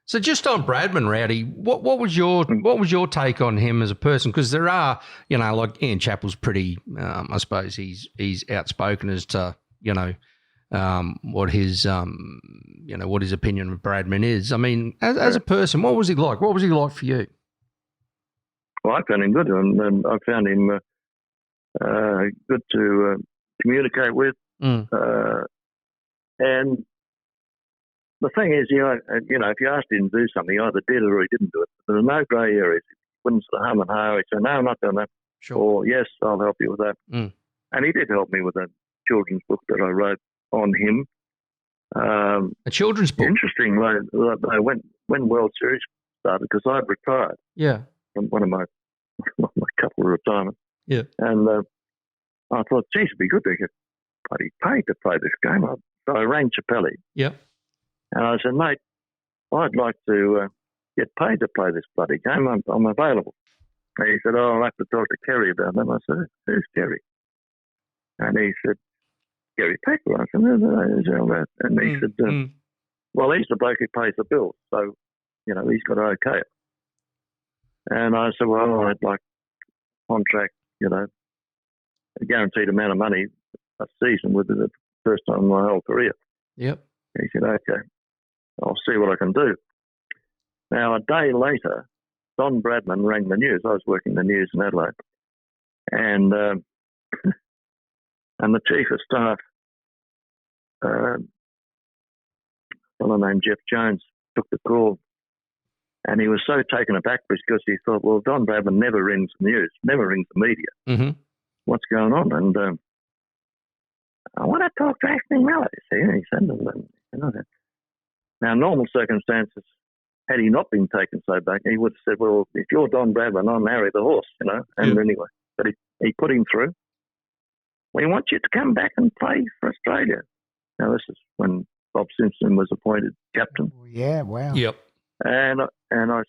So just on Bradman, Rowdy, what was your take on him as a person? Because there are, like Ian Chappell's pretty, I suppose he's outspoken as to, what his opinion of Bradman is. I mean, as a person, what was he like? What was he like for you? Well, I found him good, and I found him good to communicate with. And the thing is, if you asked him to do something, he either did it or he didn't do it. There were no grey areas. He wouldn't sort of hum and ha. He'd say, no, I'm not doing that. Sure. Or, yes, I'll help you with that. And he did help me with a children's book that I wrote on him. A children's book? Interesting, when World Series started, because I'd retired from one of my couple of retirements. Yeah. And I thought, geez, it'd be good to get bloody paid to play this game. So I rang Chappelli. Yeah. And I said, mate, I'd like to get paid to play this bloody game. I'm available. And he said, I'll have to talk to Kerry about that. I said, who's Kerry? And he said, Gary Packer. I said, no, who's all that? And he said, well, he's the bloke who pays the bills. So, he's got to okay it. And I said, well, I'd like a contract, a guaranteed amount of money a season with it the first time in my whole career. Yep. He said, okay, I'll see what I can do. Now, a day later, Don Bradman rang the news. I was working the news in Adelaide. And and the chief of staff, a fellow named Jeff Jones, took the call. And he was so taken aback because he thought, well, Don Bradman never rings the news, never rings the media. Mm-hmm. What's going on? And I want to talk to Anthony Mallett. He said, now, normal circumstances, had he not been taken so back, he would have said, well, if you're Don Bradman, I'll marry the horse, And anyway, but he put him through. We want you to come back and play for Australia. Now, this is when Bob Simpson was appointed captain. Oh, yeah, wow. Yep. And I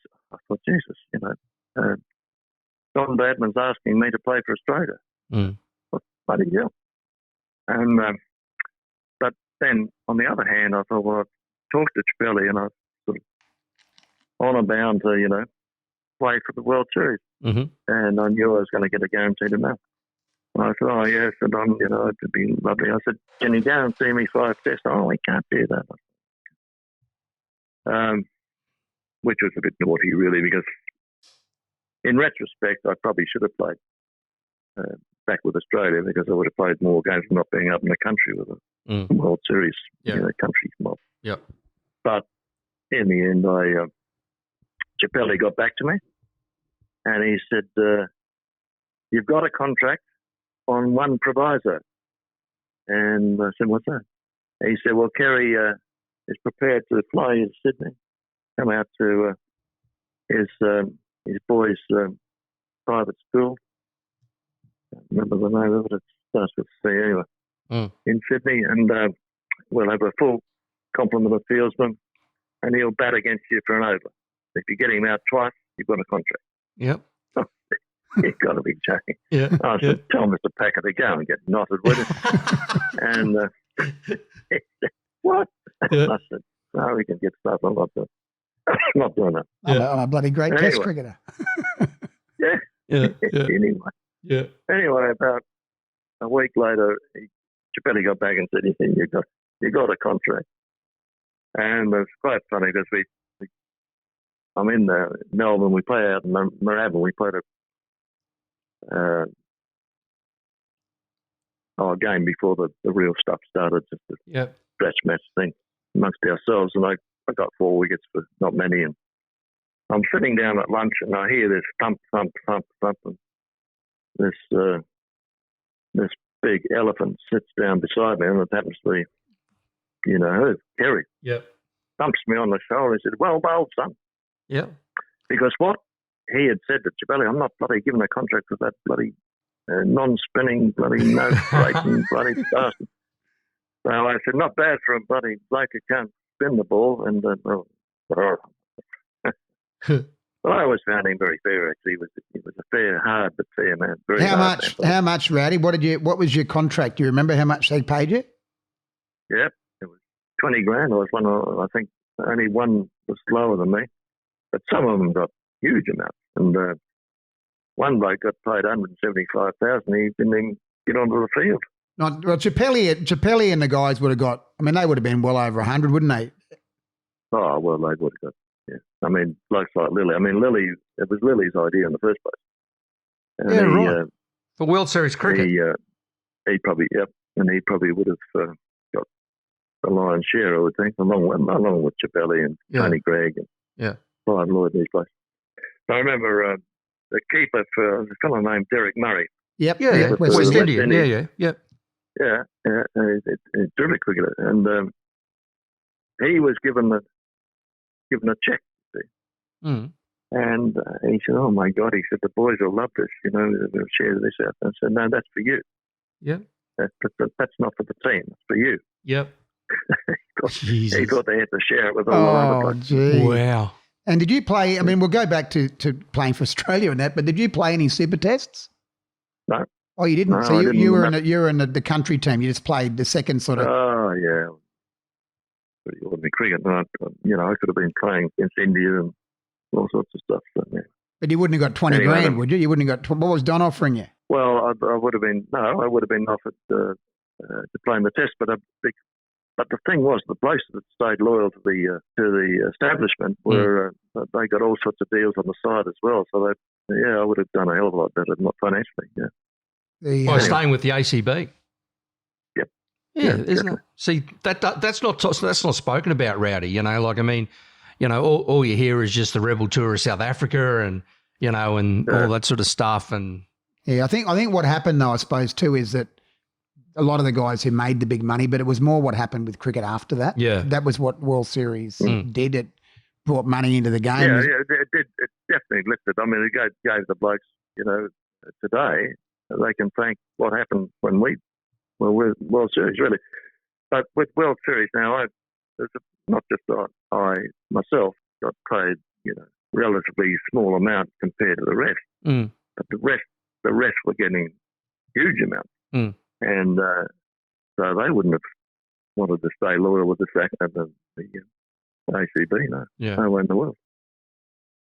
thought, Jesus, Don Bradman's asking me to play for Australia. What bloody hell? And but then on the other hand, I thought, well, I've talked to Chappelli and I sort of honour bound to, play for the World Series. Mm-hmm. And I knew I was going to get a guaranteed amount. I said, oh, yes, and it'd be lovely. I said, can you go and see me 5 tests? Oh, we can't do that. Which was a bit naughty, really, because in retrospect, I probably should have played back with Australia because I would have played more games than not being up in the country with a World Series, country mob. Yep. But in the end, Chappelli got back to me and he said, you've got a contract on one proviso. And I said, what's that? He said, well, Kerry is prepared to fly you to Sydney, come out to his boys' private school. I can't remember the name of it. It starts with C anyway. In Sydney, and we'll have a full complement of fieldsmen, and he'll bat against you for an over. If you get him out twice, you've got a contract. Yep. You've got to be joking. Yeah. I said, tell Mr. Packer to go and get knotted with it. And he said, what? Yeah. I said, no, we can get stuff. I'm not doing that. I'm a bloody great test cricketer. Yeah. Anyway, about a week later, Chappelli got back and said, you got a contract. And it's quite funny because I'm in Melbourne. We play out in Moorabbin. We played a game before the real stuff started, just a scratch match thing amongst ourselves. And I got 4 wickets for not many. And I'm sitting down at lunch and I hear this thump, thump, thump, thump. And this big elephant sits down beside me, and it happens to be, who? Kerry. Yep. Thumps me on the shoulder and said, well bowled, son. Yeah. Because what he had said to Chappelli, I'm not bloody giving a contract with that bloody non-spinning, bloody no-breaking bloody bastard. So I said, not bad for a bloody bloke who can't spin the ball. And but I always found him very fair. Actually, he was a fair, hard but fair man. Very How much, Rowdy? What was your contract? Do you remember how much they paid you? Yep, it was $20,000. I was I think only one was lower than me, but some of them got huge amounts. And one bloke got paid $175,000. He didn't even get onto the field. Well, Chappelli and the guys would have got. I mean, they would have been well over 100, wouldn't they? Oh well, they would have got. Yeah, I mean, blokes like Lily. I mean, Lily. It was Lily's idea in the first place. And yeah, right. For World Series cricket. He probably and he probably would have got the lion's share, I would think, along with Chappelli and Tony Gregg and Clive Lloyd, these guys. I remember the keeper for a fellow named Derek Murray. Yep. Yeah. West Indian. Yeah. Yeah. He's terrific cricketer, and he was given a check. Mm. And he said, "Oh my God!" He said, "The boys will love this. You know, they'll share this out." And I said, "No, that's for you. Yeah, that's not for the team. It's for you." Yep. he thought they had to share it with all the other guys. Gee. Wow. And did you play? I mean, we'll go back to playing for Australia and that. But did you play any super tests? No. Oh, you didn't. No, So you were in the country team. You just played the second sort of. Oh yeah. Pretty ordinary cricket. And I could have been playing against India and all sorts of stuff. So, yeah. But you wouldn't have got 20 grand, would you? You wouldn't have got. What was Don offering you? Well, I would have been offered to play in the test, but the thing was, the blokes that stayed loyal to the establishment were they got all sorts of deals on the side as well. So I would have done a hell of a lot better, not financially. Yeah. Staying with the ACB. Yep. Yeah, isn't it? See, that's not spoken about, Rowdy. You know, like I mean, you know, all you hear is just the rebel tour of South Africa and all that sort of stuff. And yeah, I think what happened though, I suppose too, is that a lot of the guys who made the big money, but it was more what happened with cricket after that. Yeah, that was what World Series did. It brought money into the game. Yeah, it did. It definitely lifted. I mean, it gave the blokes, today they can thank what happened when with World Series really. But with World Series now, not just I myself got paid, relatively small amount compared to the rest. Mm. But the rest were getting huge amounts. Mm. And so they wouldn't have wanted to stay loyal with the ACB, no. Yeah. Nowhere in the world.